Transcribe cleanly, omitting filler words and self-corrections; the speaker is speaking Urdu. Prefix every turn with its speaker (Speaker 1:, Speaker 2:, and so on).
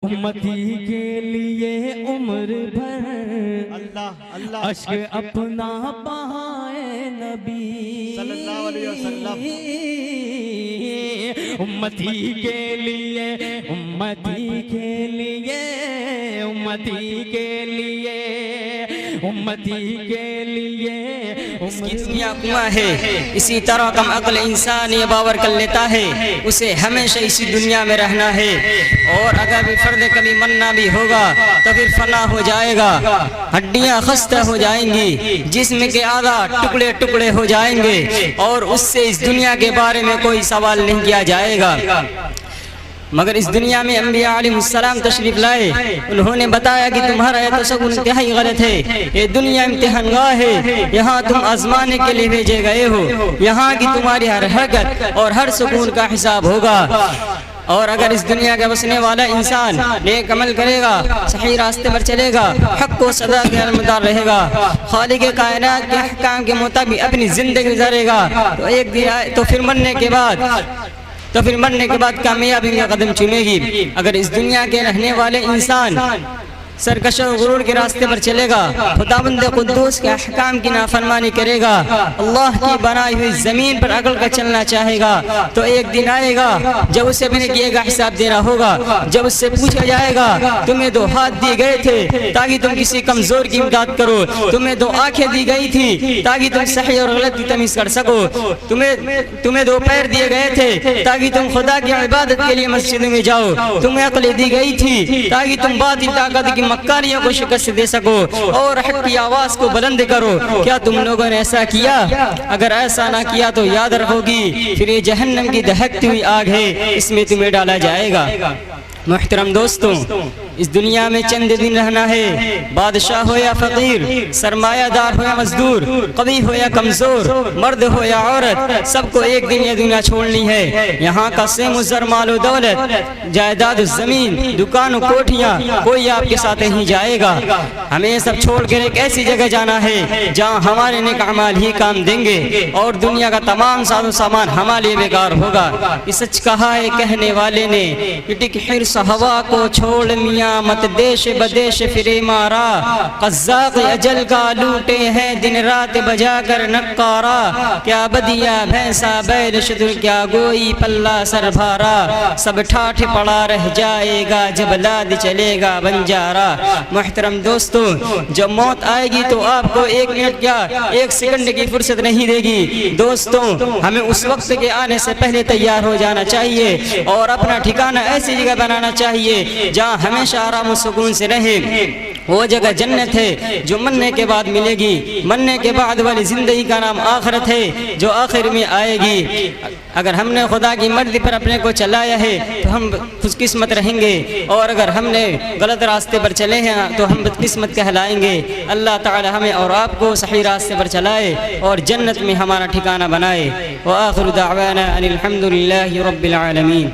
Speaker 1: امتی کے لیے عمر بھر اشک اپنا بہائے نبی
Speaker 2: صلی اللہ علیہ وسلم،
Speaker 1: امتی کے لیے امتی کے لیے امتی کے لیے امتی کے لیے
Speaker 3: اس کی دنیا کنواں ہے، اسی طرح کم عقل انسان یہ باور کر لیتا ہے اسے ہمیشہ اسی دنیا میں رہنا ہے، اور اگر بھی فرد کبھی مرنا بھی ہوگا تو پھر فنا ہو جائے گا، ہڈیاں خستہ ہو جائیں گی، جسم کے اعضاء ٹکڑے ٹکڑے ہو جائیں گے، اور اس سے اس دنیا کے بارے میں کوئی سوال نہیں کیا جائے گا۔ مگر اس دنیا میں انبیاء علیہ السلام تشریف لائے، انہوں نے بتایا کہ تمہارا یہ تصور انتہائی غلط ہے، یہ دنیا امتحان گاہ ہے، یہاں تم آزمانے کے لیے بھیجے گئے ہو، یہاں کی تمہاری ہر حرکت اور ہر سکون کا حساب ہوگا، اور اگر اس دنیا کا بسنے والا انسان نیک عمل کرے گا، صحیح راستے پر چلے گا، حق و صدا کے علمدار رہے گا، خالق کائنات کے احکام کے مطابق اپنی زندگی گزارے گا، تو ایک دن تو پھر مرنے کے بعد کامیابی کا قدم چومے گی۔ اگر اس دنیا کے رہنے والے انسان سرکش و غرور کے راستے پر چلے گا، خداوند قدوس کے احکام کی نافرمانی کرے گا، اللہ کی بنائی ہوئی زمین پر عقل کا چلنا چاہے گا، تو ایک دن آئے گا جب اسے اپنے کیے گا حساب دینا ہوگا، جب اس سے پوچھا جائے گا تمہیں 2 ہاتھ دیے گئے تھے تاکہ تم کسی کمزور کی امداد کرو، تمہیں 2 آنکھیں دی گئی تھی تاکہ تم صحیح اور غلط کی تمیز کر سکو، تمہیں 2 پیر دیے گئے تھے تاکہ تم خدا کی عبادت کے لیے مسجد میں جاؤ، تمہیں عقل دی گئی تھی تاکہ تم باطل طاقت کی مکاریوں کو شکست دے سکو اور حق کی آواز کو بلند کرو۔ کیا تم لوگوں نے ایسا کیا؟ اگر ایسا نہ کیا تو یاد رکھو گی پھر یہ جہنم کی دہکتی ہوئی آگ ہے، اس میں تمہیں ڈالا جائے گا۔ محترم دوستوں، اس دنیا میں چند دن رہنا ہے، بادشاہ ہو یا فقیر، سرمایہ دار ہو یا مزدور، قوی ہو یا کمزور، مرد ہو یا عورت، سب کو ایک دن یہ دنیا چھوڑنی ہے۔ یہاں کا سیم و زر، مال و دولت، جائیداد و زمین، دکان و کوٹھیاں، کوئی آپ کے ساتھ نہیں جائے گا۔ ہمیں سب چھوڑ کر ایک ایسی جگہ جانا ہے جہاں ہمارے نیک اعمال ہی کام دیں گے اور دنیا کا تمام ساز و سامان ہمارے لیے بیکار ہوگا۔ یہ سچ کہا ہے کہنے والے نے، پٹک حرص ہوا کو چھوڑ میاں مت دیش بدیش پھرے مارا، قزاق اجل کا لوٹے ہیں دن رات بجا کر نقارا، کیا بدیا بھینسا بیل شتر کیا گوئی پلہ سر بھارا، سب ٹھاٹھ پڑا رہ جائے گا جب لاد چلے گا بنجارا۔ محترم دوستو، جب موت آئے گی تو آپ کو 1 منٹ کیا 1 سیکنڈ کی فرصت نہیں دے گی۔ دوستوں، ہمیں اس وقت کے آنے سے پہلے تیار ہو جانا چاہیے اور اپنا ٹھکانہ ایسی جگہ بنانا چاہیے جہاں ہمیشہ آرام و سکون سے رہے۔ وہ جگہ جنت ہے جو مرنے کے بعد ملے گی، مرنے کے بعد والی زندگی کا نام آخرت ہے جو آخر میں آئے گی۔ اگر ہم نے خدا کی مرضی پر اپنے کو چلایا ہے تو ہم خوش قسمت رہیں گے، اور اگر ہم نے غلط راستے پر چلے ہیں تو ہم بدقسمت کہلائیں گے۔ اللہ تعالی ہمیں اور آپ کو صحیح راستے پر چلائے اور جنت میں ہمارا ٹھکانہ بنائے۔ وآخر دعوانا ان الحمد للہ رب العالمین۔